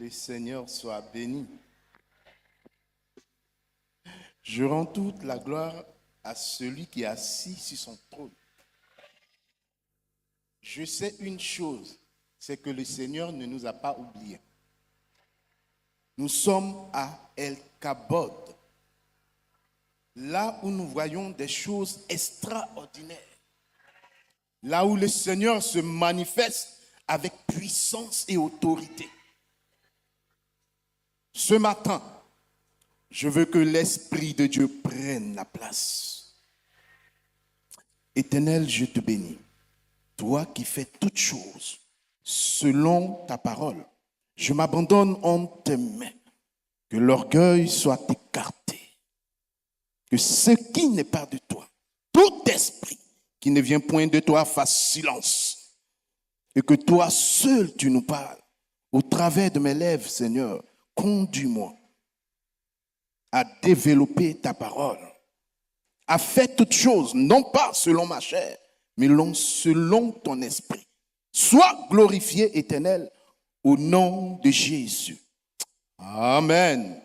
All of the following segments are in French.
le Seigneur soit béni. Je rends toute la gloire à celui qui est assis sur son trône. Je sais une chose, c'est que le Seigneur ne nous a pas oubliés. Nous sommes à El Kabod, là où nous voyons des choses extraordinaires, là où le Seigneur se manifeste avec puissance et autorité. Ce matin, je veux que l'Esprit de Dieu prenne la place. Éternel, je te bénis, toi qui fais toutes choses selon ta parole. Je m'abandonne en tes mains, que l'orgueil soit écarté, que ce qui n'est pas de toi, tout esprit qui ne vient point de toi fasse silence, et que toi seul tu nous parles, au travers de mes lèvres, Seigneur, conduis-moi à développer ta parole, à faire toutes choses, non pas selon ma chair, mais selon ton esprit. Sois glorifié, Éternel, au nom de Jésus. Amen.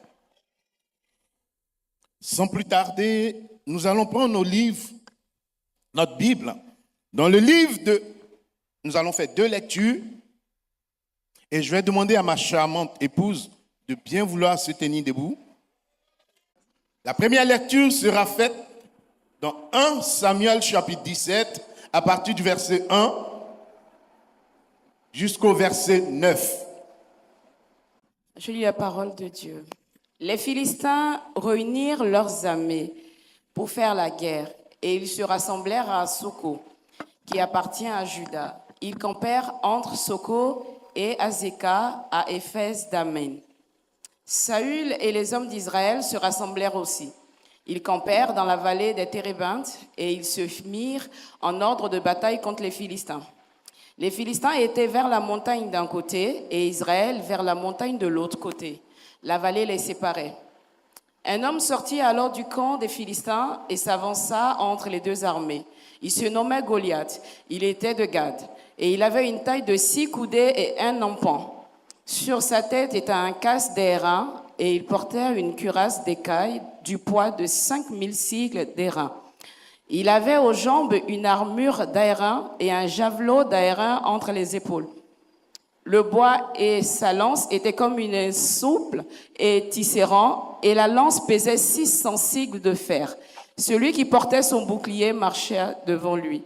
Sans plus tarder, nous allons prendre nos livres, notre Bible. Dans le livre nous allons faire 2 lectures. Et je vais demander à ma charmante épouse de bien vouloir se tenir debout. La première lecture sera faite dans 1 Samuel chapitre 17, à partir du verset 1 jusqu'au verset 9. Je lis la parole de Dieu. Les Philistins réunirent leurs armées pour faire la guerre, et ils se rassemblèrent à Soko, qui appartient à Juda. Ils campèrent entre Soko et Azekah à Éphès d'Amen. Saül et les hommes d'Israël se rassemblèrent aussi. Ils campèrent dans la vallée des Térébintes et ils se mirent en ordre de bataille contre les Philistins. Les Philistins étaient vers la montagne d'un côté et Israël vers la montagne de l'autre côté. La vallée les séparait. Un homme sortit alors du camp des Philistins et s'avança entre les 2 armées. Il se nommait Goliath. Il était de Gad et il avait une taille de 6 coudées et 1 empan. Sur sa tête était un casque d'airain et il portait une cuirasse d'écaille du poids de 5000 sicles d'airain. Il avait aux jambes une armure d'airain et un javelot d'airain entre les épaules. Le bois et sa lance étaient comme une souple et tisserand, et la lance pesait 600 sicles de fer. Celui qui portait son bouclier marchait devant lui.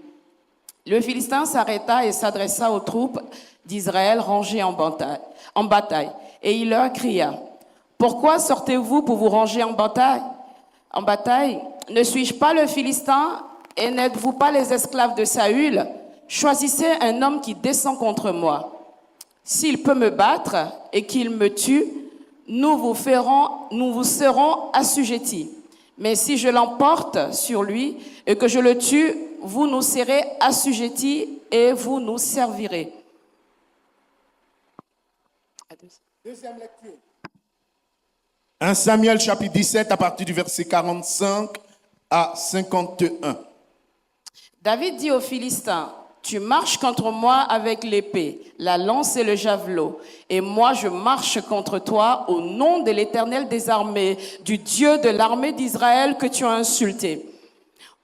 Le Philistin s'arrêta et s'adressa aux troupes d'Israël rangées en bataille. Et il leur cria, « Pourquoi sortez-vous pour vous ranger en bataille? Ne suis-je pas le Philistin et n'êtes-vous pas les esclaves de Saül? Choisissez un homme qui descend contre moi. S'il peut me battre et qu'il me tue, nous vous serons assujettis. Mais si je l'emporte sur lui et que je le tue, vous nous serez assujettis et vous nous servirez. » Deuxième lecture. 1 Samuel chapitre 17 à partir du verset 45 à 51. David dit aux Philistins, « Tu marches contre moi avec l'épée, la lance et le javelot, et moi je marche contre toi au nom de l'Éternel des armées, du Dieu de l'armée d'Israël que tu as insulté.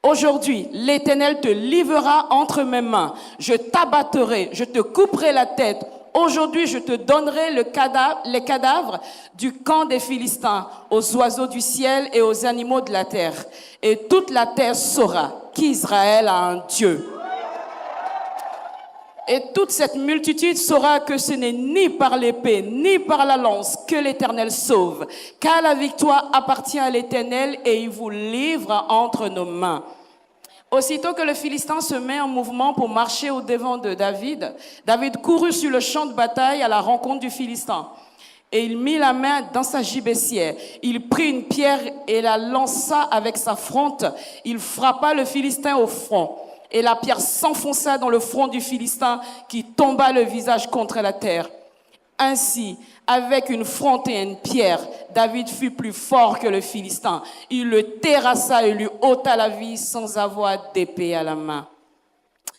Aujourd'hui, l'Éternel te livrera entre mes mains, je t'abattrai, je te couperai la tête. Aujourd'hui, je te donnerai les cadavres du camp des Philistins, aux oiseaux du ciel et aux animaux de la terre. Et toute la terre saura qu'Israël a un Dieu. Et toute cette multitude saura que ce n'est ni par l'épée, ni par la lance que l'Éternel sauve, car la victoire appartient à l'Éternel et il vous livre entre nos mains. » Aussitôt que le Philistin se met en mouvement pour marcher au devant de David, David courut sur le champ de bataille à la rencontre du Philistin. Et il mit la main dans sa gibecière. Il prit une pierre et la lança avec sa fronte. Il frappa le Philistin au front. Et la pierre s'enfonça dans le front du Philistin qui tomba le visage contre la terre. Ainsi, avec une fronte et une pierre, David fut plus fort que le Philistin. Il le terrassa et lui ôta la vie sans avoir d'épée à la main.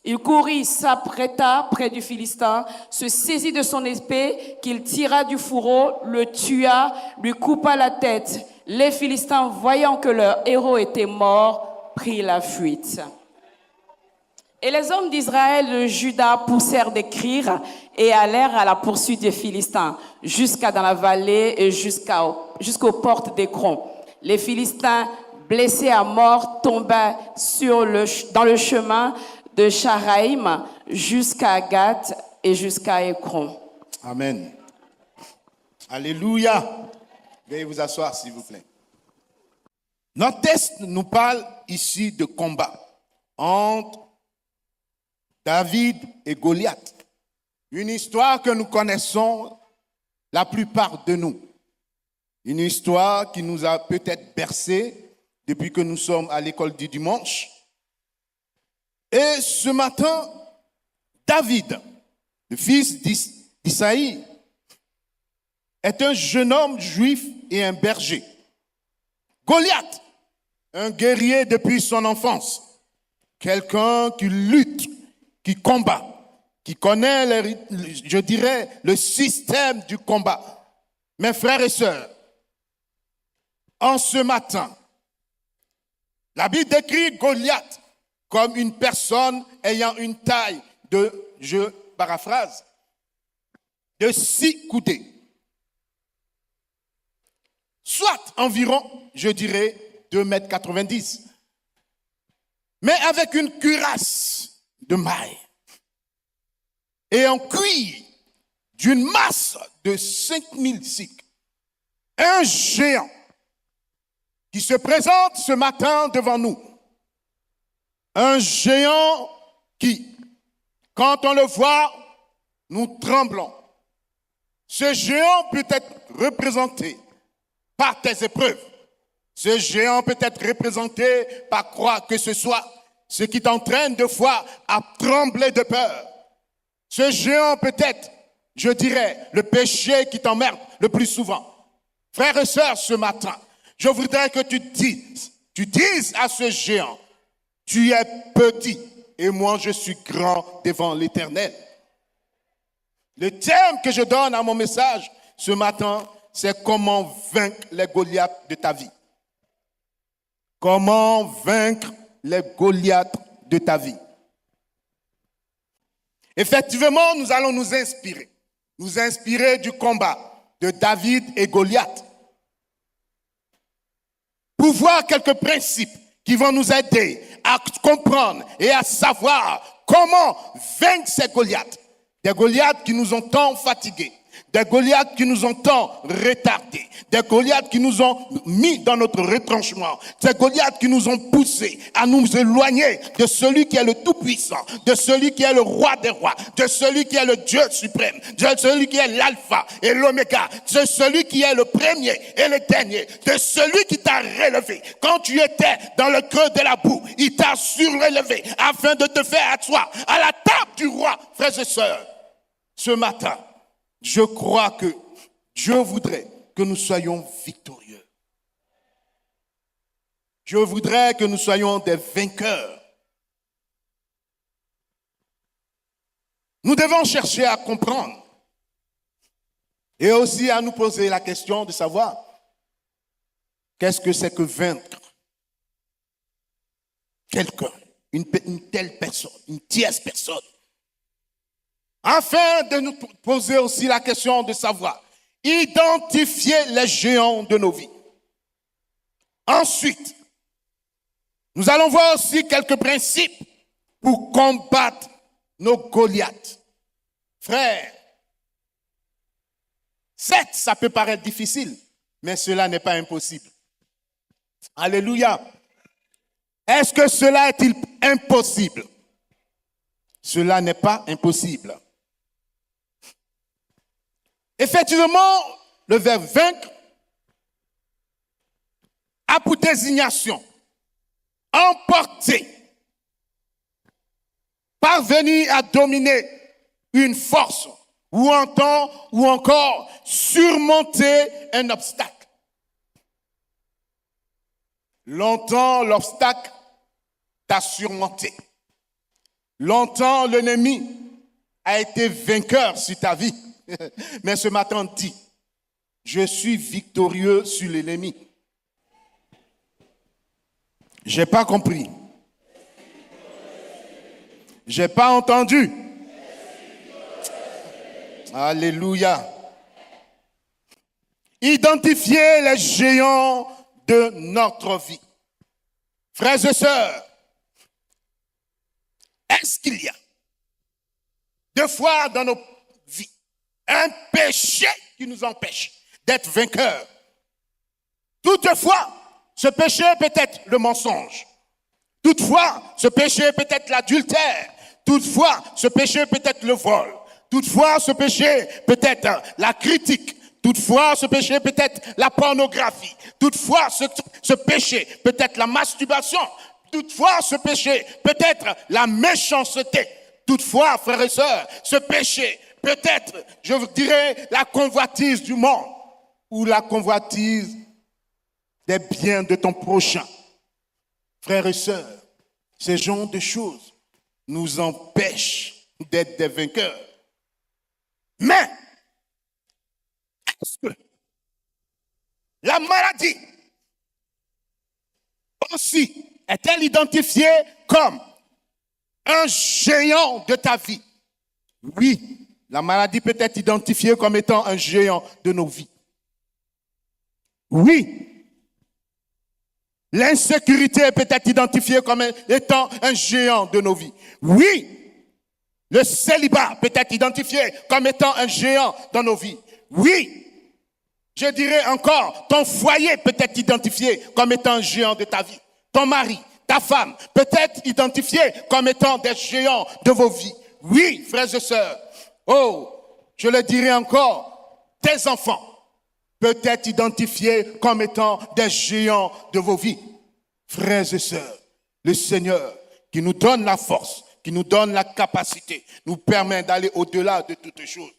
Il courut, s'apprêta près du Philistin, se saisit de son épée qu'il tira du fourreau, le tua, lui coupa la tête. Les Philistins, voyant que leur héros était mort, prirent la fuite. Et les hommes d'Israël et de Juda poussèrent des cris et allèrent à la poursuite des Philistins, jusqu'à dans la vallée et jusqu'aux portes d'Écron. Les Philistins, blessés à mort, tombaient dans le chemin de Charaïm jusqu'à Gath et jusqu'à Écron. Amen. Alléluia. Veuillez vous asseoir, s'il vous plaît. Notre texte nous parle ici de combat entre David et Goliath. Une histoire que nous connaissons, la plupart de nous. Une histoire qui nous a peut-être bercé depuis que nous sommes à l'école du dimanche. Et ce matin, David, le fils d'Isaïe, est un jeune homme juif et un berger. Goliath, un guerrier depuis son enfance, quelqu'un qui lutte, qui combat, qui connaît, je dirais, le système du combat. Mes frères et sœurs, en ce matin, la Bible décrit Goliath comme une personne ayant une taille de, je paraphrase, de 6 coudées. Soit environ, je dirais, 2,90 m. Mais avec une cuirasse de mailles et en cuir d'une masse de 5000 cycles. Un géant qui se présente ce matin devant nous. Un géant qui, quand on le voit, nous tremblons. Ce géant peut être représenté par tes épreuves. Ce géant peut être représenté par quoi que ce soit, ce qui t'entraîne de fois à trembler de peur. Ce géant peut être, je dirais, le péché qui t'emmerde le plus souvent. Frères et sœurs, ce matin, je voudrais que tu dises à ce géant, tu es petit et moi je suis grand devant l'Éternel. Le thème que je donne à mon message ce matin, c'est comment vaincre les Goliaths de ta vie. Comment vaincre les Goliaths de ta vie. Effectivement, nous allons nous inspirer du combat de David et Goliath. Pour voir quelques principes qui vont nous aider à comprendre et à savoir comment vaincre ces Goliaths. Des Goliaths qui nous ont tant fatigués. Des Goliaths qui nous ont tant retardés. Des Goliaths qui nous ont mis dans notre retranchement. Des Goliaths qui nous ont poussés à nous éloigner de celui qui est le Tout-Puissant, de celui qui est le Roi des Rois, de celui qui est le Dieu suprême, de celui qui est l'Alpha et l'Oméga, de celui qui est le premier et le dernier, de celui qui t'a relevé. Quand tu étais dans le creux de la boue, il t'a surélevé afin de te faire asseoir à la table du roi. Frères et sœurs, ce matin, je crois que Dieu voudrait que nous soyons victorieux. Je voudrais que nous soyons des vainqueurs. Nous devons chercher à comprendre et aussi à nous poser la question de savoir qu'est-ce que c'est que vaincre quelqu'un, une telle personne, une tierce personne. Afin de nous poser aussi la question de savoir, identifier les géants de nos vies. Ensuite, nous allons voir aussi quelques principes pour combattre nos Goliaths. Frères, certes, ça peut paraître difficile, mais cela n'est pas impossible. Alléluia. Est-ce que cela est-il impossible? Cela n'est pas impossible. Effectivement, le verbe vaincre a pour désignation emporter, parvenir à dominer une force ou un temps ou encore surmonter un obstacle. Longtemps, l'obstacle t'a surmonté. Longtemps, l'ennemi a été vainqueur sur ta vie. Mais ce matin, on dit, je suis victorieux sur l'ennemi. J'ai pas compris. J'ai pas entendu. Alléluia. Identifier les géants de notre vie. Frères et sœurs, est-ce qu'il y a des fois dans nos vies un péché qui nous empêche d'être vainqueurs? Toutefois, ce péché peut être le mensonge. Toutefois, ce péché peut être l'adultère. Toutefois, ce péché peut être le vol. Toutefois, ce péché peut être la critique. Toutefois, ce péché peut être la pornographie. Toutefois, ce péché peut être la masturbation. Toutefois, ce péché peut être la méchanceté. Toutefois, frères et sœurs, ce péché peut être, je vous dirais, la convoitise du monde ou la convoitise des biens de ton prochain. Frères et sœurs, ces genres de choses nous empêchent d'être des vainqueurs. Mais, est-ce que la maladie aussi est-elle identifiée comme un géant de ta vie? Oui, la maladie peut être identifiée comme étant un géant de nos vies. Oui, l'insécurité peut être identifiée comme étant un géant de nos vies. Oui, le célibat peut être identifié comme étant un géant dans nos vies. Oui, je dirais encore, ton foyer peut être identifié comme étant un géant de ta vie. Ton mari, ta femme peut être identifié comme étant des géants de vos vies. Oui, frères et sœurs. Oh, je le dirai encore, tes enfants peuvent être identifiés comme étant des géants de vos vies. Frères et sœurs, le Seigneur qui nous donne la force, qui nous donne la capacité, nous permet d'aller au-delà de toutes choses.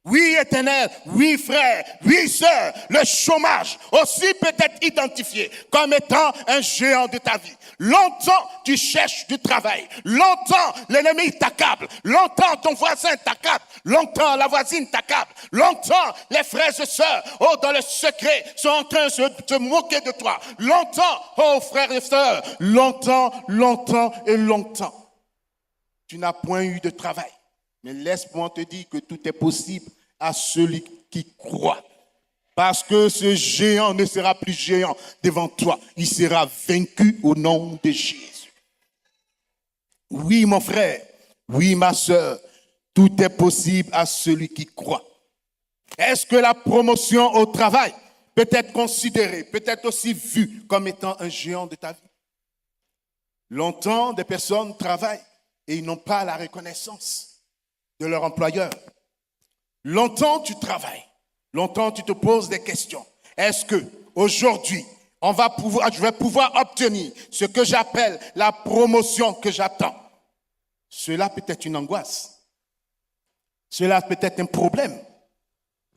Oui, Éternel, oui, frère, oui, sœur, le chômage aussi peut être identifié comme étant un géant de ta vie. Longtemps, tu cherches du travail. Longtemps, l'ennemi t'accable. Longtemps, ton voisin t'accable. Longtemps, la voisine t'accable. Longtemps, les frères et sœurs, oh, dans le secret, sont en train de se moquer de toi. Longtemps, oh, frères et sœurs, longtemps, longtemps et longtemps. Tu n'as point eu de travail. Mais laisse-moi te dire que tout est possible à celui qui croit. Parce que ce géant ne sera plus géant devant toi. Il sera vaincu au nom de Jésus. Oui, mon frère. Oui, ma sœur. Tout est possible à celui qui croit. Est-ce que la promotion au travail peut être considérée, peut être aussi vue comme étant un géant de ta vie? Longtemps, des personnes travaillent et ils n'ont pas la reconnaissance de leur employeur. Longtemps, tu travailles. Longtemps, tu te poses des questions. Est-ce que aujourd'hui, je vais pouvoir obtenir ce que j'appelle la promotion que j'attends? Cela peut être une angoisse. Cela peut être un problème.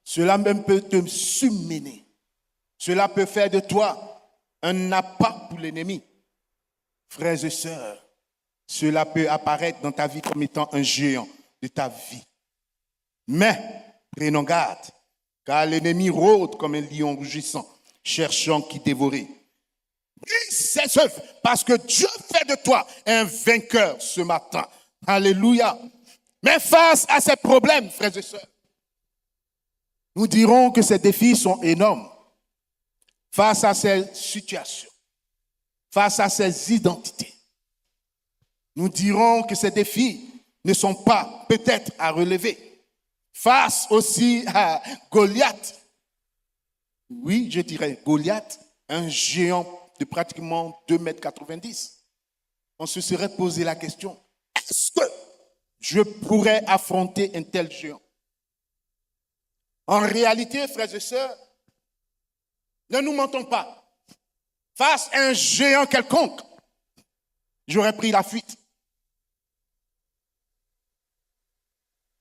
Cela même peut te submerger. Cela peut faire de toi un appât pour l'ennemi. Frères et sœurs, cela peut apparaître dans ta vie comme étant un géant de ta vie. Mais, prenons garde, car l'ennemi rôde comme un lion rugissant, cherchant qui dévorer. Brise ses œuvres, parce que Dieu fait de toi un vainqueur ce matin. Alléluia. Mais face à ces problèmes, frères et sœurs, nous dirons que ces défis sont énormes. Face à ces situations, face à ces identités, nous dirons que ces défis ne sont pas peut-être à relever. Face aussi à Goliath. Oui, je dirais Goliath, un géant de pratiquement 2,90 m. On se serait posé la question, est-ce que je pourrais affronter un tel géant? En réalité, frères et sœurs, ne nous mentons pas. Face à un géant quelconque, j'aurais pris la fuite.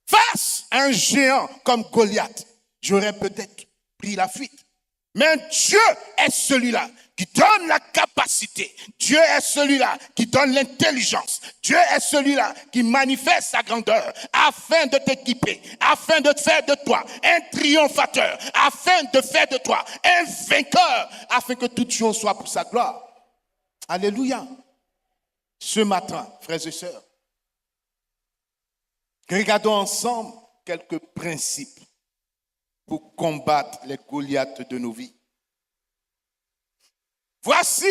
Face à un géant comme Goliath, j'aurais peut-être pris la fuite. Mais Dieu est celui-là qui donne la capacité. Dieu est celui-là qui donne l'intelligence. Dieu est celui-là qui manifeste sa grandeur afin de t'équiper, afin de faire de toi un triomphateur, afin de faire de toi un vainqueur, afin que toute chose soit pour sa gloire. Alléluia. Ce matin, frères et sœurs, regardons ensemble quelques principes pour combattre les Goliaths de nos vies. Voici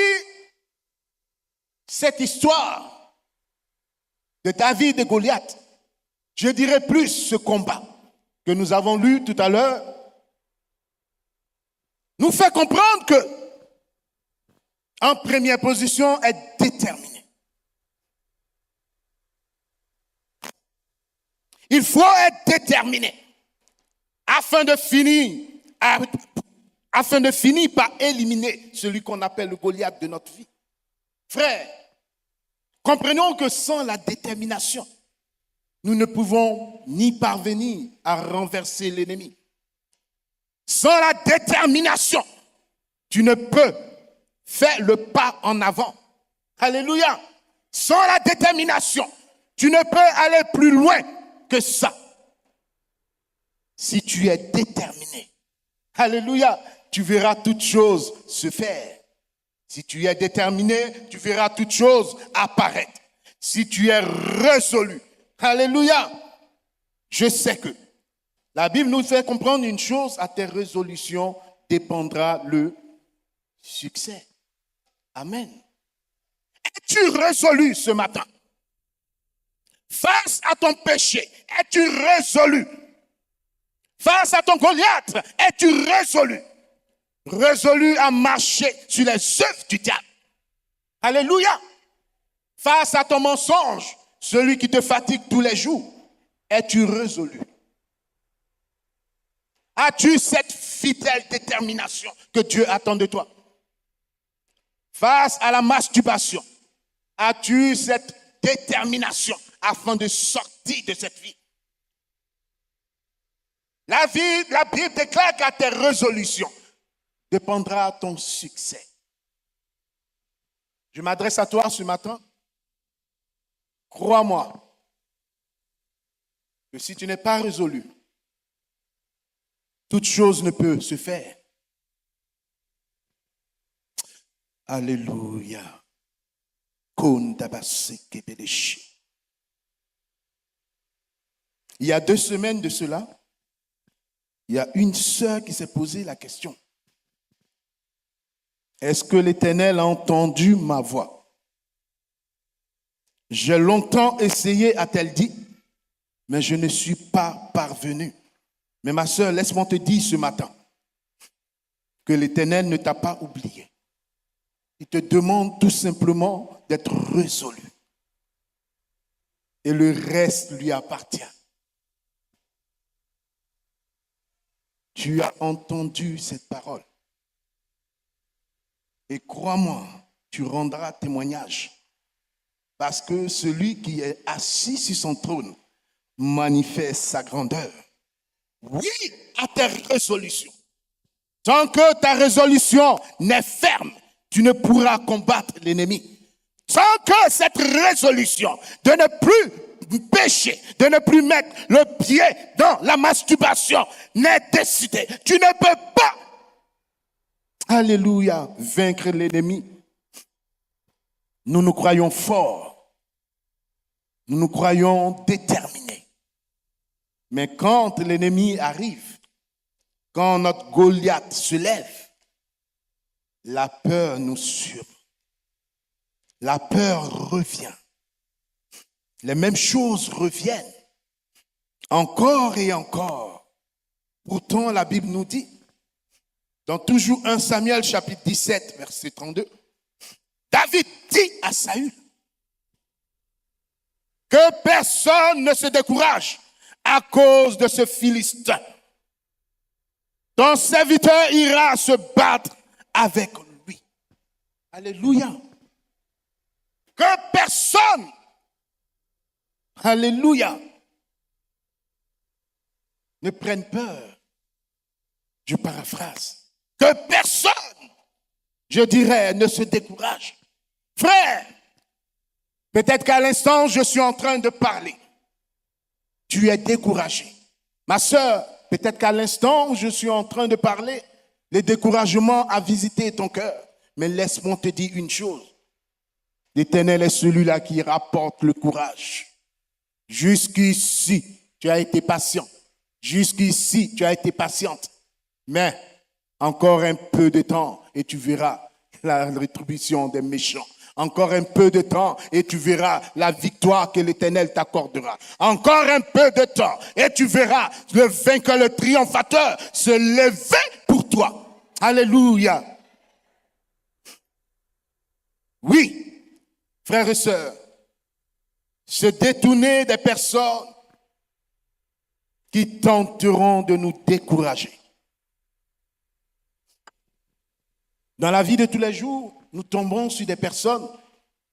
cette histoire de David et Goliath. Je dirais plus ce combat que nous avons lu tout à l'heure nous fait comprendre que, en première position, est déterminé. Il faut être déterminé afin de finir par éliminer celui qu'on appelle le Goliath de notre vie. Frères, comprenons que sans la détermination, nous ne pouvons ni parvenir à renverser l'ennemi. Sans la détermination, tu ne peux faire le pas en avant. Alléluia. Sans la détermination, tu ne peux aller plus loin que ça. Si tu es déterminé, alléluia, tu verras toutes choses se faire. Si tu es déterminé, tu verras toutes choses apparaître. Si tu es résolu, alléluia, je sais que la Bible nous fait comprendre une chose, à tes résolutions dépendra le succès. Amen. Es-tu résolu ce matin? Face à ton péché, es-tu résolu? Face à ton Goliath, es-tu résolu? Résolu à marcher sur les œuvres du diable. Alléluia. Face à ton mensonge, celui qui te fatigue tous les jours, es-tu résolu? As-tu cette fidèle détermination que Dieu attend de toi? Face à la masturbation, as-tu cette détermination afin de sortir de cette vie? La Bible déclare qu'à tes résolutions dépendra ton succès. Je m'adresse à toi ce matin. Crois-moi que si tu n'es pas résolu, toute chose ne peut se faire. Alléluia. Il y a 2 semaines de cela, il y a une sœur qui s'est posé la question. Est-ce que l'Éternel a entendu ma voix? J'ai longtemps essayé, a-t-elle dit, mais je ne suis pas parvenu. Mais ma sœur, laisse-moi te dire ce matin que l'Éternel ne t'a pas oublié. Il te demande tout simplement d'être résolu. Et le reste lui appartient. Tu as entendu cette parole. Et crois-moi, tu rendras témoignage. Parce que celui qui est assis sur son trône manifeste sa grandeur. Oui, à tes résolutions. Tant que ta résolution n'est ferme, tu ne pourras combattre l'ennemi. Tant que cette résolution de ne plus pécher, de ne plus mettre le pied dans la masturbation n'est décidée, tu ne peux pas, alléluia, vaincre l'ennemi. Nous nous croyons forts, nous nous croyons déterminés. Mais quand l'ennemi arrive, quand notre Goliath se lève, la peur nous surprend. La peur revient. Les mêmes choses reviennent. Encore et encore. Pourtant, la Bible nous dit, dans toujours 1 Samuel chapitre 17, verset 32, David dit à Saül que personne ne se décourage à cause de ce Philistin. Ton serviteur ira se battre avec lui. Alléluia. Que personne, alléluia, ne prenne peur. Je paraphrase. Que personne, je dirais, ne se décourage. Frère, peut-être qu'à l'instant, je suis en train de parler. Tu es découragé. Ma sœur, peut-être qu'à l'instant où je suis en train de parler, le découragement a visité ton cœur. Mais laisse-moi te dire une chose. L'Éternel est celui-là qui rapporte le courage. Jusqu'ici, tu as été patient. Jusqu'ici, tu as été patiente. Mais encore un peu de temps et tu verras la rétribution des méchants. Encore un peu de temps et tu verras la victoire que l'Éternel t'accordera. Encore un peu de temps et tu verras le vainqueur, le triomphateur se lever pour toi. Alléluia. Oui, frères et sœurs, se détourner des personnes qui tenteront de nous décourager. Dans la vie de tous les jours, nous tombons sur des personnes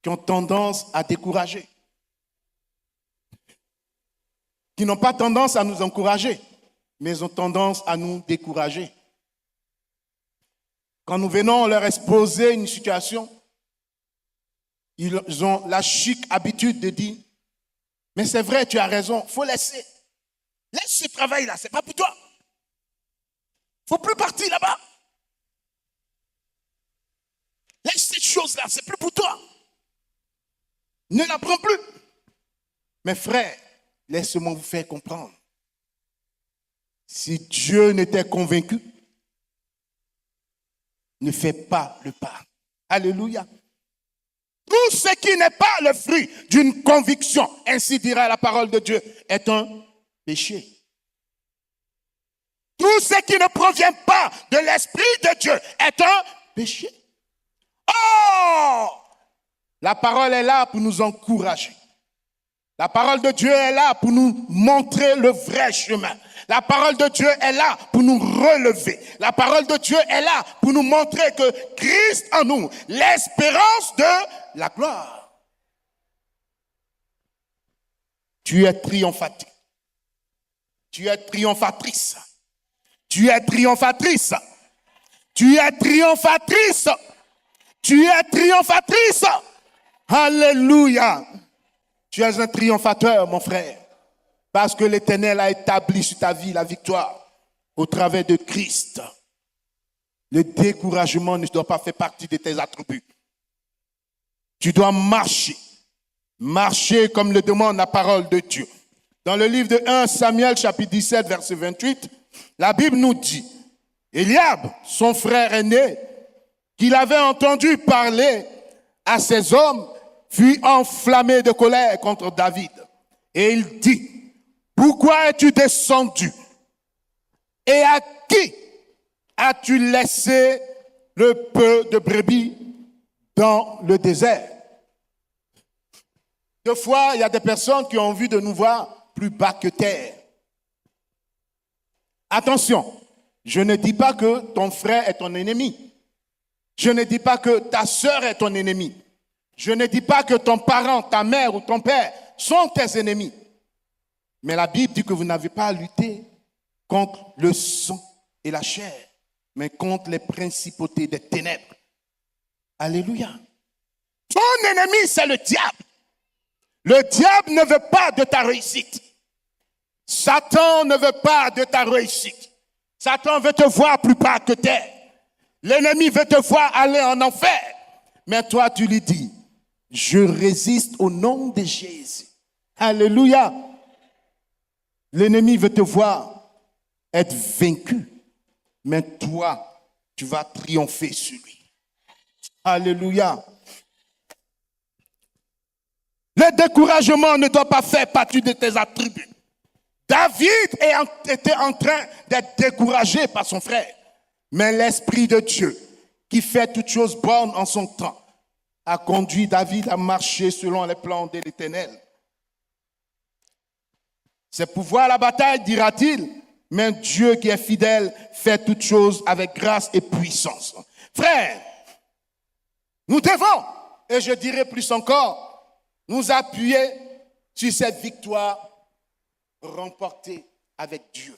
qui ont tendance à décourager, qui n'ont pas tendance à nous encourager, mais ont tendance à nous décourager. Quand nous venons leur exposer une situation, ils ont la chic habitude de dire « Mais c'est vrai, tu as raison, il faut laisser. Laisse ce travail-là, ce n'est pas pour toi. Il ne faut plus partir là-bas. Laisse cette chose-là, c'est plus pour toi. Ne la prends plus. » Mes frères, laissez-moi vous faire comprendre. Si Dieu n'était convaincu, ne fais pas le pas. Alléluia. Tout ce qui n'est pas le fruit d'une conviction, ainsi dira la parole de Dieu, est un péché. Tout ce qui ne provient pas de l'Esprit de Dieu est un péché. Oh! La parole est là pour nous encourager. La parole de Dieu est là pour nous montrer le vrai chemin. La parole de Dieu est là pour nous relever. La parole de Dieu est là pour nous montrer que Christ en nous, l'espérance de la gloire. Tu es triomphatrice. Tu es triomphatrice. Tu es triomphatrice. Tu es triomphatrice. Tu es triomphatrice. Alléluia. Tu es un triomphateur, mon frère. Parce que l'Éternel a établi sur ta vie la victoire au travers de Christ. Le découragement ne doit pas faire partie de tes attributs. Tu dois marcher. Marcher comme le demande la parole de Dieu. Dans le livre de 1 Samuel, chapitre 17, verset 28, la Bible nous dit, Eliab, son frère aîné, qu'il avait entendu parler à ses hommes, fut enflammé de colère contre David. Et il dit, pourquoi es-tu descendu? Et à qui as-tu laissé le peu de brebis dans le désert? Deux fois, il y a des personnes qui ont envie de nous voir plus bas que terre. Attention, je ne dis pas que ton frère est ton ennemi. Je ne dis pas que ta sœur est ton ennemi. Je ne dis pas que ton parent, ta mère ou ton père sont tes ennemis. Mais la Bible dit que vous n'avez pas à lutter contre le sang et la chair, mais contre les principautés des ténèbres. Alléluia. Ton ennemi, c'est le diable. Le diable ne veut pas de ta réussite. Satan ne veut pas de ta réussite. Satan veut te voir plus bas que terre. L'ennemi veut te voir aller en enfer. Mais toi, tu lui dis, je résiste au nom de Jésus. Alléluia. L'ennemi veut te voir être vaincu. Mais toi, tu vas triompher sur lui. Alléluia. Le découragement ne doit pas faire partie de tes attributs. David était en train d'être découragé par son frère. Mais l'Esprit de Dieu, qui fait toutes choses bonnes en son temps, a conduit David à marcher selon les plans de l'Éternel. C'est pour voir la bataille, dira-t-il, mais Dieu qui est fidèle fait toutes choses avec grâce et puissance. Frères, nous devons, et je dirais plus encore, nous appuyer sur cette victoire remportée avec Dieu.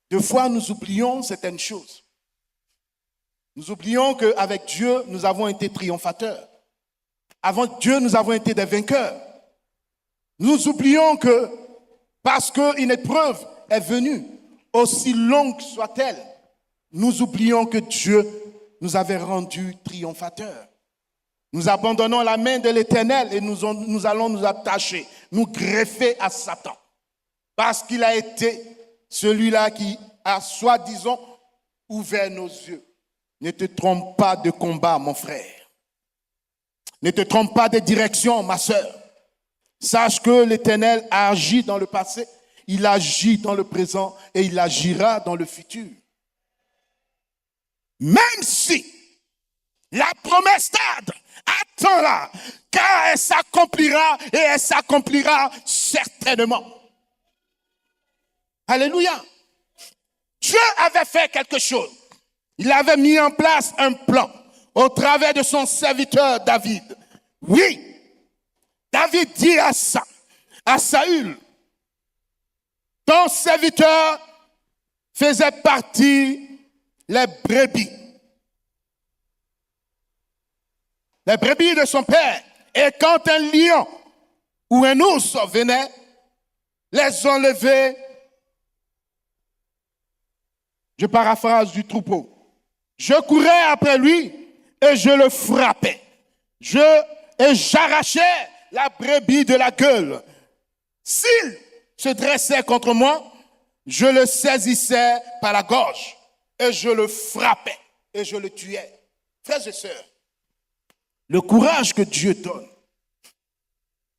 Des fois, nous oublions certaines choses. Nous oublions qu'avec Dieu, nous avons été triomphateurs. Avec Dieu, nous avons été des vainqueurs. Nous oublions que parce qu'une épreuve est venue, aussi longue soit-elle, nous oublions que Dieu nous avait rendus triomphateurs. Nous abandonnons la main de l'Éternel et nous allons nous attacher, nous greffer à Satan. Parce qu'il a été celui-là qui a soi-disant ouvert nos yeux. Ne te trompe pas de combat, mon frère. Ne te trompe pas de direction, ma sœur. Sache que l'Éternel a agi dans le passé, il agit dans le présent et il agira dans le futur. Même si la promesse tarde, attends-la, car elle s'accomplira et elle s'accomplira certainement. Alléluia. Dieu avait fait quelque chose. Il avait mis en place un plan au travers de son serviteur David. Oui, David dit à Saül, ton serviteur faisait partie les brebis de son père. Et quand un lion ou un ours venait, les enlever, je paraphrase, du troupeau. Je courais après lui et je le frappais. Et j'arrachais la brebis de la gueule. S'il se dressait contre moi, je le saisissais par la gorge et je le frappais et je le tuais. Frères et sœurs, le courage que Dieu donne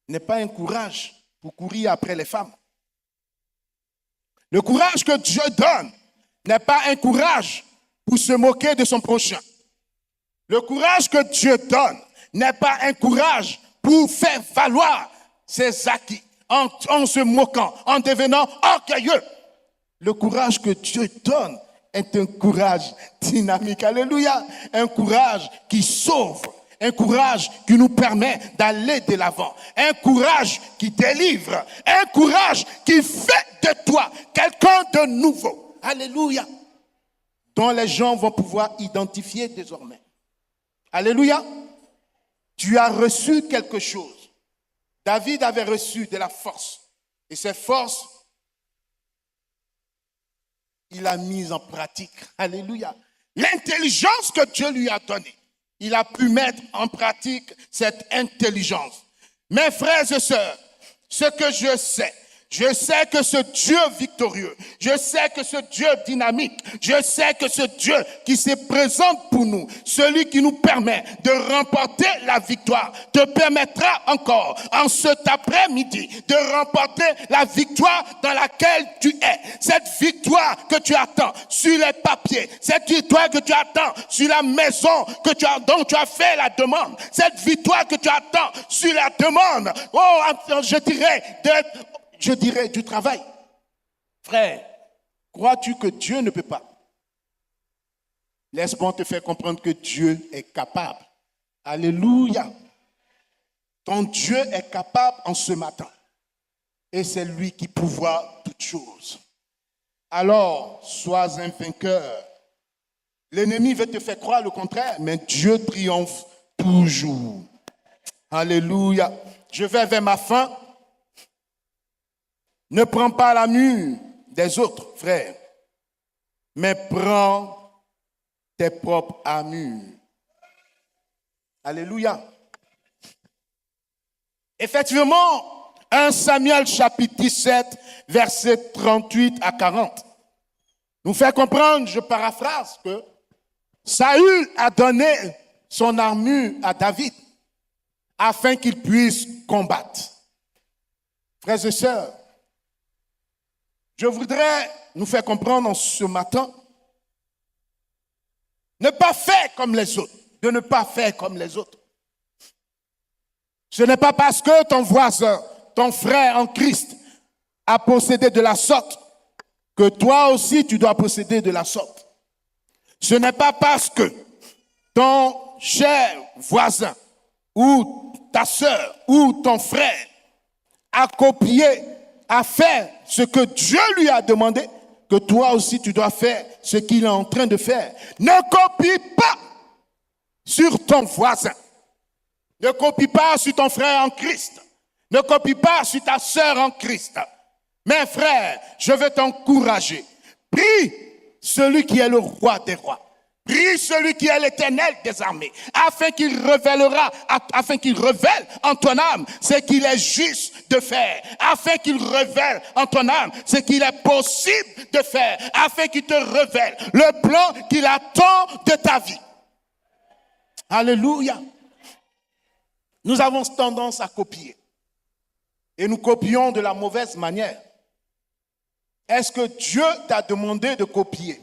n'est pas un courage pour courir après les femmes. Le courage que Dieu donne n'est pas un courage pour se moquer de son prochain. Le courage que Dieu donne n'est pas un courage pour faire valoir ses acquis en se moquant, en devenant orgueilleux. Le courage que Dieu donne est un courage dynamique. Alléluia. Un courage qui sauve. Un courage qui nous permet d'aller de l'avant. Un courage qui délivre. Un courage qui fait de toi quelqu'un de nouveau. Alléluia. Dont les gens vont pouvoir identifier désormais. Alléluia. Tu as reçu quelque chose. David avait reçu de la force. Et cette force, il a mise en pratique. Alléluia. L'intelligence que Dieu lui a donnée, il a pu mettre en pratique cette intelligence. Mes frères et sœurs, ce que je sais que ce Dieu victorieux, je sais que ce Dieu dynamique, je sais que ce Dieu qui se présente pour nous, celui qui nous permet de remporter la victoire, te permettra encore en cet après-midi de remporter la victoire dans laquelle tu es. Cette victoire que tu attends sur les papiers, cette victoire que tu attends sur la maison dont tu as fait la demande, cette victoire que tu attends sur la demande, je dirais du travail. Frère, crois-tu que Dieu ne peut pas? Laisse-moi te faire comprendre que Dieu est capable. Alléluia. Ton Dieu est capable en ce matin. Et c'est lui qui pourvoit toutes choses. Alors, sois un vainqueur. L'ennemi veut te faire croire le contraire, mais Dieu triomphe toujours. Alléluia. Je vais vers ma fin. Ne prends pas la mue des autres, frère, mais prends tes propres armures. Alléluia. Effectivement, 1 Samuel chapitre 17, versets 38 à 40, nous fait comprendre, je paraphrase, que Saül a donné son armure à David afin qu'il puisse combattre. Frères et sœurs, je voudrais nous faire comprendre en ce matin, ne pas faire comme les autres, de ne pas faire comme les autres. Ce n'est pas parce que ton voisin, ton frère en Christ a possédé de la sorte que toi aussi tu dois posséder de la sorte. Ce n'est pas parce que ton cher voisin ou ta sœur ou ton frère a copié, a fait ce que Dieu lui a demandé, que toi aussi tu dois faire ce qu'il est en train de faire. Ne copie pas sur ton voisin. Ne copie pas sur ton frère en Christ. Ne copie pas sur ta sœur en Christ. Mais frère, je veux t'encourager. Prie celui qui est le roi des rois. Prie celui qui est l'Éternel des armées, afin qu'il révèle en ton âme ce qu'il est juste de faire, afin qu'il révèle en ton âme ce qu'il est possible de faire, afin qu'il te révèle le plan qu'il attend de ta vie. Alléluia. Nous avons tendance à copier. Et nous copions de la mauvaise manière. Est-ce que Dieu t'a demandé de copier?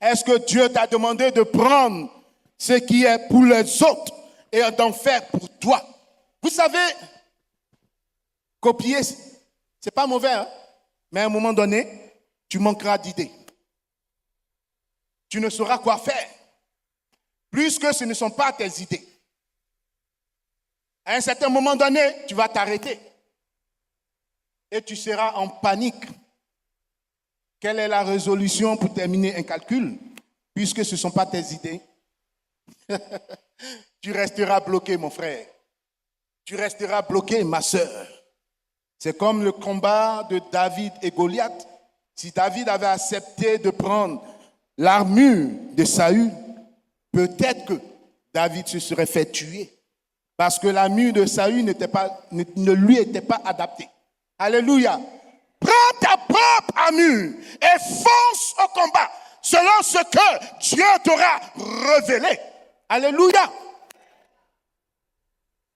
Est-ce que Dieu t'a demandé de prendre ce qui est pour les autres et d'en faire pour toi? Vous savez, copier, c'est pas mauvais, hein? Mais à un moment donné, tu manqueras d'idées. Tu ne sauras quoi faire, puisque ce ne sont pas tes idées. À un certain moment donné, tu vas t'arrêter et tu seras en panique. Quelle est la résolution pour terminer un calcul, puisque ce ne sont pas tes idées? Tu resteras bloqué, mon frère. Tu resteras bloqué, ma sœur. C'est comme le combat de David et Goliath. Si David avait accepté de prendre l'armure de Saül, peut-être que David se serait fait tuer. Parce que l'armure de Saül ne lui était pas adaptée. Alléluia. Prends ta propre armure et fonce au combat selon ce que Dieu t'aura révélé. Alléluia.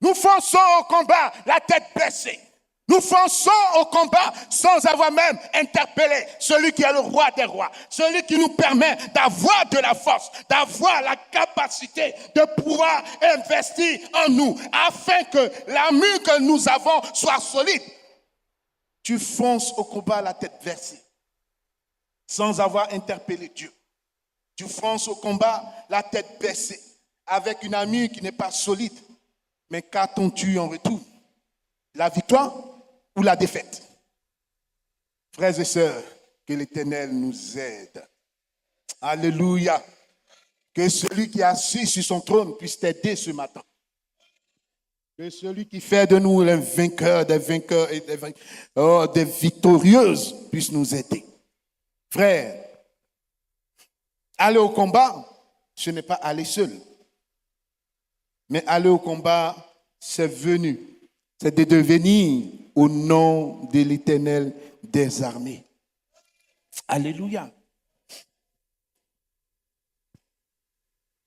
Nous fonçons au combat la tête baissée. Nous fonçons au combat sans avoir même interpellé celui qui est le roi des rois, celui qui nous permet d'avoir de la force, d'avoir la capacité de pouvoir investir en nous afin que l'armure que nous avons soit solide. Tu fonces au combat la tête versée, sans avoir interpellé Dieu. Tu fonces au combat la tête baissée, avec une armure qui n'est pas solide. Mais qu'attends-tu en retour? La victoire ou la défaite? Frères et sœurs, que l'Éternel nous aide. Alléluia. Que celui qui est assis sur son trône puisse t'aider ce matin. Que celui qui fait de nous les vainqueurs, des vainqueurs et des victorieuses puisse nous aider. Frère, aller au combat, ce n'est pas aller seul. Mais aller au combat, c'est c'est de devenir au nom de l'Éternel des armées. Alléluia.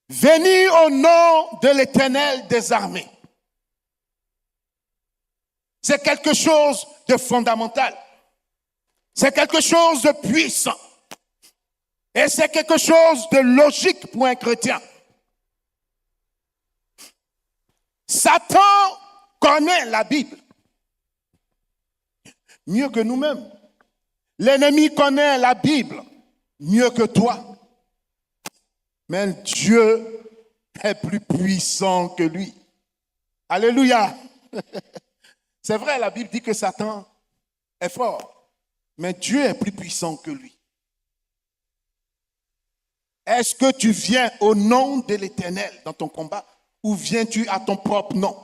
Venir au nom de l'Éternel des armées. C'est quelque chose de fondamental. C'est quelque chose de puissant. Et c'est quelque chose de logique pour un chrétien. Satan connaît la Bible mieux que nous-mêmes. L'ennemi connaît la Bible mieux que toi. Mais Dieu est plus puissant que lui. Alléluia. C'est vrai, la Bible dit que Satan est fort, mais Dieu est plus puissant que lui. Est-ce que tu viens au nom de l'Éternel dans ton combat ou viens-tu à ton propre nom?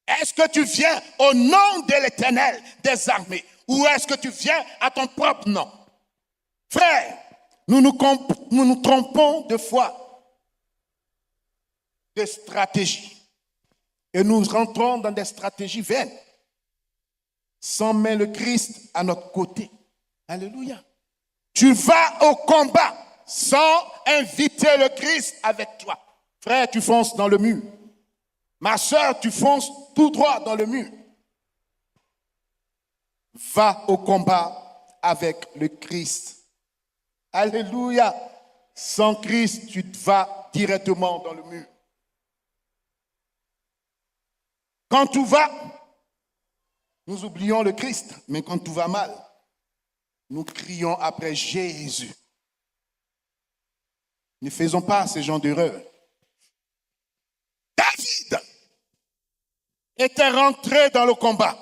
Est-ce que tu viens au nom de l'Éternel des armées ou est-ce que tu viens à ton propre nom? Frère, nous nous trompons de foi, de stratégie. Et nous rentrons dans des stratégies vaines, sans mettre le Christ à notre côté. Alléluia. Tu vas au combat sans inviter le Christ avec toi. Frère, tu fonces dans le mur. Ma soeur, tu fonces tout droit dans le mur. Va au combat avec le Christ. Alléluia. Sans Christ, tu vas directement dans le mur. Quand tout va, nous oublions le Christ. Mais quand tout va mal, nous crions après Jésus. Ne faisons pas ce genre d'erreur. David était rentré dans le combat.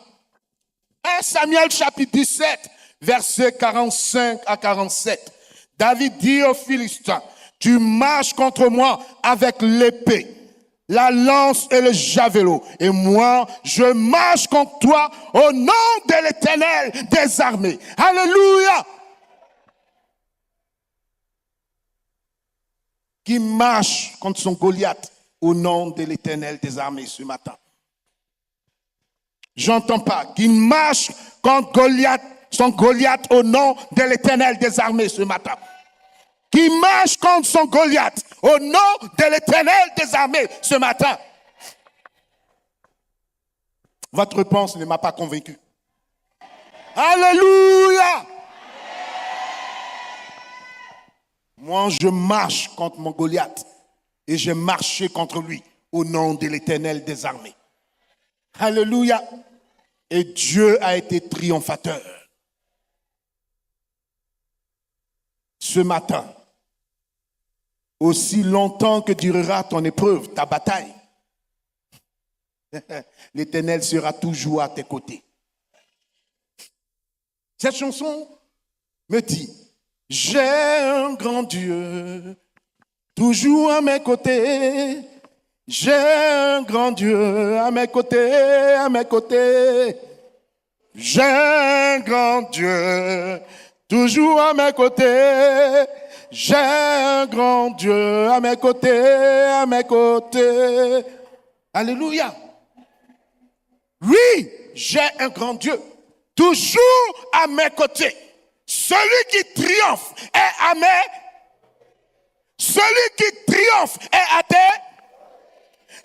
1 Samuel chapitre 17 versets 45 à 47. David dit aux Philistins, tu marches contre moi avec l'épée, la lance et le javelot. Et moi, je marche contre toi au nom de l'Éternel des armées. Alléluia! Qui marche contre son Goliath au nom de l'Éternel des armées ce matin? J'entends pas. Qui marche contre Goliath, son Goliath au nom de l'Éternel des armées ce matin? Qui marche contre son Goliath au nom de l'Éternel des armées ce matin? Votre réponse ne m'a pas convaincu. Alléluia! Moi, je marche contre mon Goliath et j'ai marché contre lui au nom de l'Éternel des armées. Alléluia! Et Dieu a été triomphateur. Ce matin, aussi longtemps que durera ton épreuve, ta bataille, l'Éternel sera toujours à tes côtés. Cette chanson me dit, j'ai un grand Dieu, toujours à mes côtés. J'ai un grand Dieu à mes côtés, à mes côtés. J'ai un grand Dieu, toujours à mes côtés. J'ai un grand Dieu à mes côtés, à mes côtés. Alléluia. Oui, j'ai un grand Dieu, toujours à mes côtés. Celui qui triomphe est à mes. Celui qui triomphe est à tes.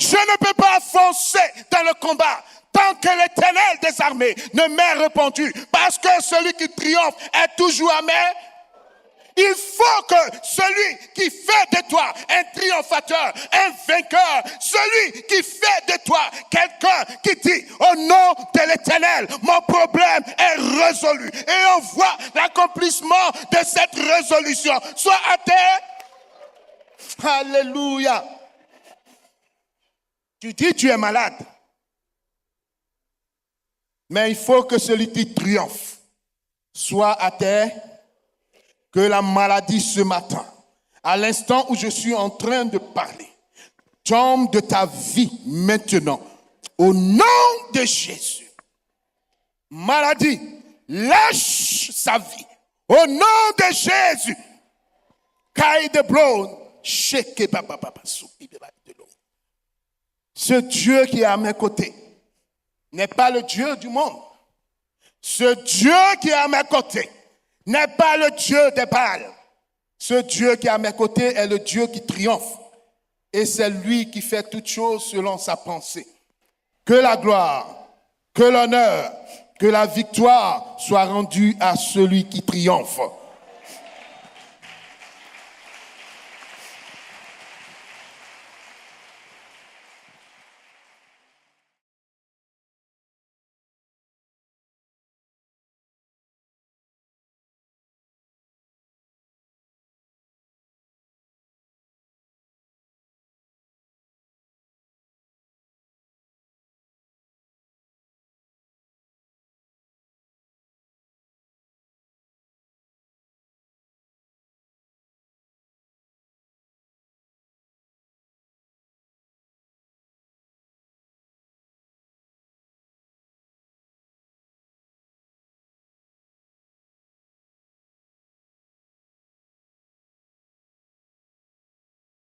Je ne peux pas foncer dans le combat tant que l'Éternel des armées ne m'ait répondu. Parce que celui qui triomphe est toujours à mes. Il faut que celui qui fait de toi un triomphateur, un vainqueur, celui qui fait de toi quelqu'un qui dit au nom de l'Éternel, mon problème est résolu. Et on voit l'accomplissement de cette résolution. Soit à terre. Alléluia. Tu dis tu es malade. Mais il faut que celui qui triomphe soit à terre. Que la maladie ce matin, à l'instant où je suis en train de parler, tombe de ta vie maintenant. Au nom de Jésus. Maladie, lâche sa vie. Au nom de Jésus. Ce Dieu qui est à mes côtés n'est pas le Dieu du monde. Ce Dieu qui est à mes côtés n'est pas le Dieu des Baals. Ce Dieu qui est à mes côtés est le Dieu qui triomphe. Et c'est lui qui fait toutes choses selon sa pensée. Que la gloire, que l'honneur, que la victoire soient rendues à celui qui triomphe.